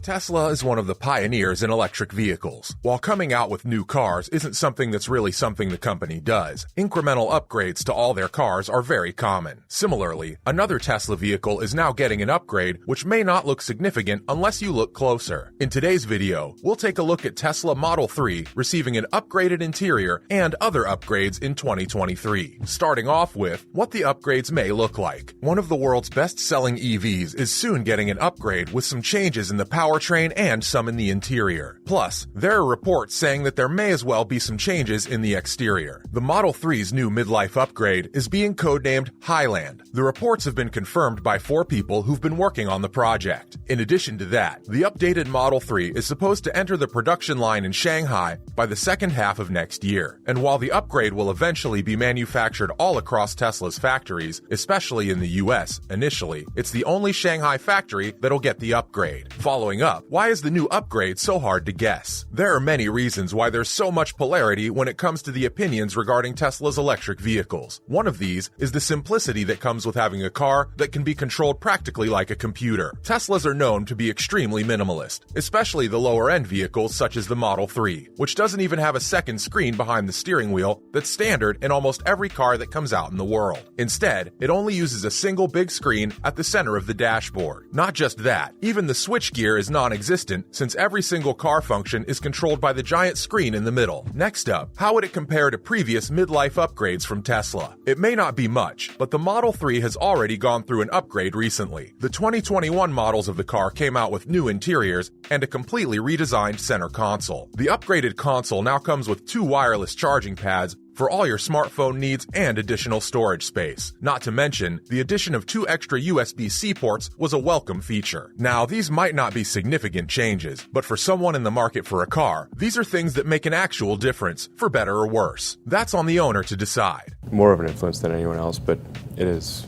Tesla is one of the pioneers in electric vehicles. While coming out with new cars isn't something that's really something the company does, incremental upgrades to all their cars are very common. Similarly, another Tesla vehicle is now getting an upgrade which may not look significant unless you look closer. In today's video, we'll take a look at Tesla Model 3 receiving an upgraded interior and other upgrades in 2023. Starting off with what the upgrades may look like. One of the world's best-selling EVs is soon getting an upgrade with some changes in the powertrain and some in the interior. Plus, there are reports saying that there may as well be some changes in the exterior. The Model 3's new midlife upgrade is being codenamed Highland. The reports have been confirmed by 4 people who've been working on the project. In addition to that, the updated Model 3 is supposed to enter the production line in Shanghai by the second half of next year. And while the upgrade will eventually be manufactured all across Tesla's factories, especially in the US initially, it's the only Shanghai factory that'll get the upgrade. Following up, why is the new upgrade so hard to guess? There are many reasons why there's so much polarity when it comes to the opinions regarding Tesla's electric vehicles. One of these is the simplicity that comes with having a car that can be controlled practically like a computer. Teslas are known to be extremely minimalist, especially the lower-end vehicles such as the Model 3, which doesn't even have a second screen behind the steering wheel that's standard in almost every car that comes out in the world. Instead, it only uses a single big screen at the center of the dashboard. Not just that, even the switchgear is non-existent since every single car function is controlled by the giant screen in the middle. Next up, how would it compare to previous midlife upgrades from Tesla? It may not be much, but the Model 3 has already gone through an upgrade recently. The 2021 models of the car came out with new interiors and a completely redesigned center console. The upgraded console now comes with 2 wireless charging pads for all your smartphone needs and additional storage space. Not to mention, the addition of 2 extra USB-C ports was a welcome feature. Now, these might not be significant changes, but for someone in the market for a car, these are things that make an actual difference, for better or worse. That's on the owner to decide. More of an influence than anyone else, but it is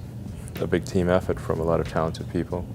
a big team effort from a lot of talented people.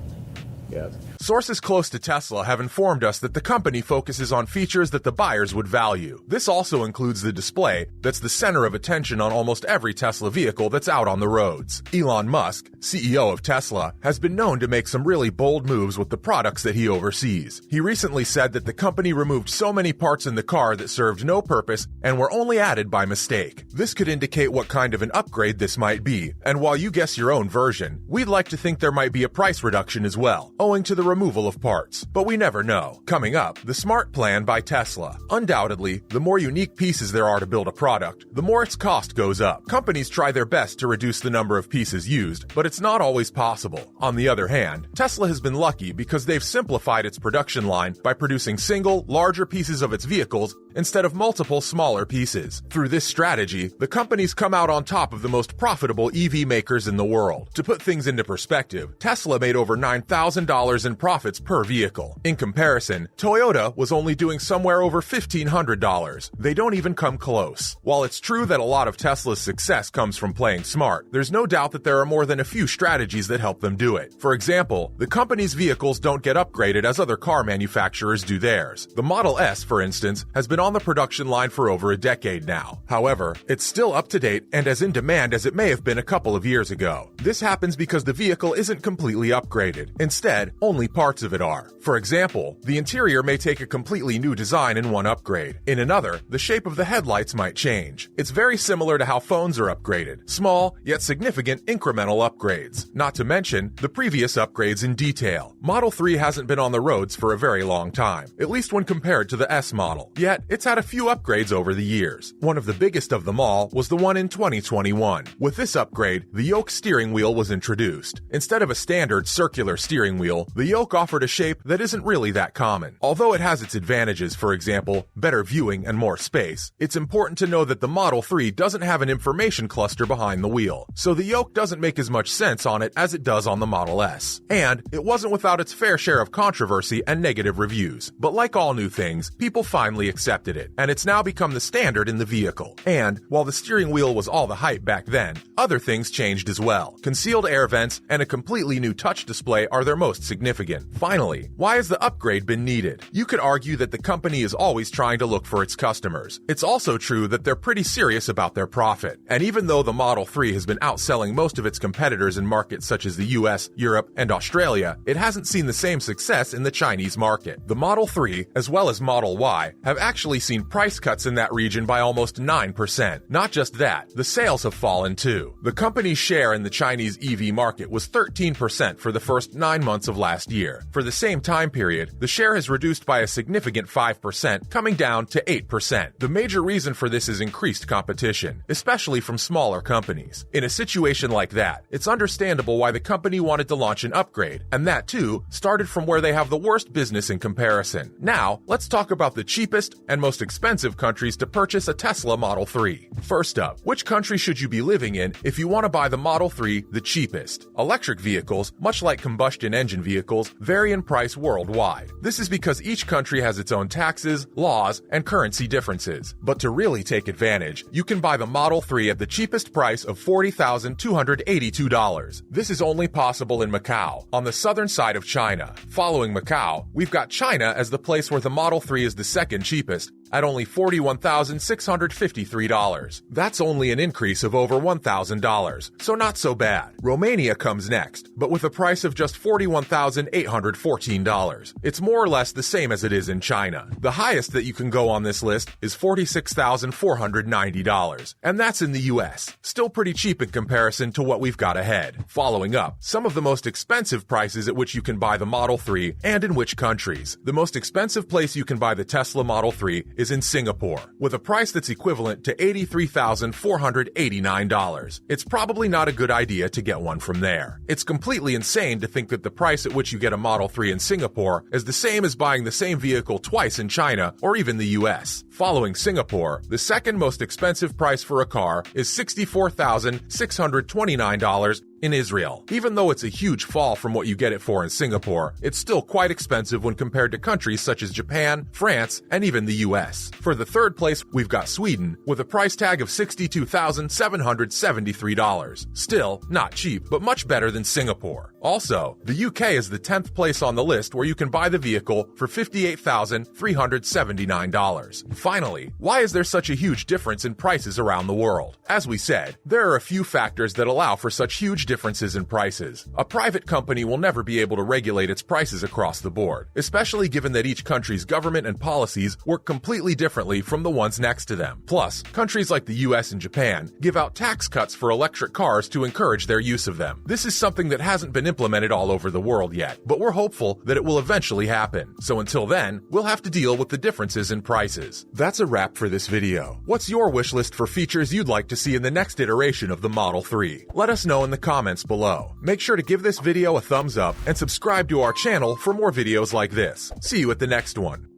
Yes. Sources close to Tesla have informed us that the company focuses on features that the buyers would value. This also includes the display that's the center of attention on almost every Tesla vehicle that's out on the roads. Elon Musk, CEO of Tesla, has been known to make some really bold moves with the products that he oversees. He recently said that the company removed so many parts in the car that served no purpose and were only added by mistake. This could indicate what kind of an upgrade this might be, and while you guess your own version, we'd like to think there might be a price reduction as well, owing to the removal of parts, but we never know. Coming up, the Smart Plan by Tesla. Undoubtedly, the more unique pieces there are to build a product, the more its cost goes up. Companies try their best to reduce the number of pieces used, but it's not always possible. On the other hand, Tesla has been lucky because they've simplified its production line by producing single, larger pieces of its vehicles instead of multiple smaller pieces. Through this strategy, the company's come out on top of the most profitable EV makers in the world. To put things into perspective, Tesla made over $9,000 in profits per vehicle. In comparison, Toyota was only doing somewhere over $1,500. They don't even come close. While it's true that a lot of Tesla's success comes from playing smart, there's no doubt that there are more than a few strategies that help them do it. For example, the company's vehicles don't get upgraded as other car manufacturers do theirs. The Model S, for instance, has been on the production line for over a decade now. However, it's still up to date and as in demand as it may have been a couple of years ago. This happens because the vehicle isn't completely upgraded. Instead, only parts of it are. For example, the interior may take a completely new design in one upgrade. In another, the shape of the headlights might change. It's very similar to how phones are upgraded. Small, yet significant incremental upgrades. Not to mention the previous upgrades in detail. Model 3 hasn't been on the roads for a very long time, at least when compared to the S model. Yet, it's had a few upgrades over the years. One of the biggest of them all was the one in 2021. With this upgrade, the yoke steering wheel was introduced. Instead of a standard circular steering wheel, the yoke offered a shape that isn't really that common. Although it has its advantages, for example, better viewing and more space, it's important to know that the Model 3 doesn't have an information cluster behind the wheel, so the yoke doesn't make as much sense on it as it does on the Model S. And it wasn't without its fair share of controversy and negative reviews. But like all new things, people finally accept accepted it, and it's now become the standard in the vehicle. And, while the steering wheel was all the hype back then, other things changed as well. Concealed air vents and a completely new touch display are their most significant. Finally, why has the upgrade been needed? You could argue that the company is always trying to look for its customers. It's also true that they're pretty serious about their profit. And even though the Model 3 has been outselling most of its competitors in markets such as the US, Europe, and Australia, it hasn't seen the same success in the Chinese market. The Model 3, as well as Model Y, have actually seen price cuts in that region by almost 9%. Not just that, the sales have fallen too. The company's share in the Chinese EV market was 13% for the first 9 months of last year. For the same time period, the share has reduced by a significant 5%, coming down to 8%. The major reason for this is increased competition, especially from smaller companies. In a situation like that, it's understandable why the company wanted to launch an upgrade, and that too started from where they have the worst business in comparison. Now, let's talk about the cheapest and most expensive countries to purchase a Tesla Model 3. First up, which country should you be living in if you want to buy the Model 3 the cheapest? Electric vehicles, much like combustion engine vehicles, vary in price worldwide. This is because each country has its own taxes, laws, and currency differences. But to really take advantage, you can buy the Model 3 at the cheapest price of $40,282. This is only possible in Macau, on the southern side of China. Following Macau, we've got China as the place where the Model 3 is the second cheapest, at only $41,653. That's only an increase of over $1,000, so not so bad. Romania comes next, but with a price of just $41,814. It's more or less the same as it is in China. The highest that you can go on this list is $46,490, and that's in the US. Still pretty cheap in comparison to what we've got ahead. Following up, some of the most expensive prices at which you can buy the Model 3 and in which countries. The most expensive place you can buy the Tesla Model 3 is in Singapore, with a price that's equivalent to $83,489. It's probably not a good idea to get one from there. It's completely insane to think that the price at which you get a Model 3 in Singapore is the same as buying the same vehicle twice in China or even the US. Following Singapore, the second most expensive price for a car is $64,629 in Israel. Even though it's a huge fall from what you get it for in Singapore, it's still quite expensive when compared to countries such as Japan, France, and even the US. For the third place, we've got Sweden, with a price tag of $62,773. Still, not cheap, but much better than Singapore. Also, the UK is the 10th place on the list where you can buy the vehicle for $58,379. Finally, why is there such a huge difference in prices around the world? As we said, there are a few factors that allow for such huge differences in prices. A private company will never be able to regulate its prices across the board, especially given that each country's government and policies work completely differently from the ones next to them. Plus, countries like the US and Japan give out tax cuts for electric cars to encourage their use of them. This is something that hasn't been implemented all over the world yet, but we're hopeful that it will eventually happen. So until then, we'll have to deal with the differences in prices. That's a wrap for this video. What's your wish list for features you'd like to see in the next iteration of the Model 3? Let us know in the comments below. Make sure to give this video a thumbs up and subscribe to our channel for more videos like this. See you at the next one.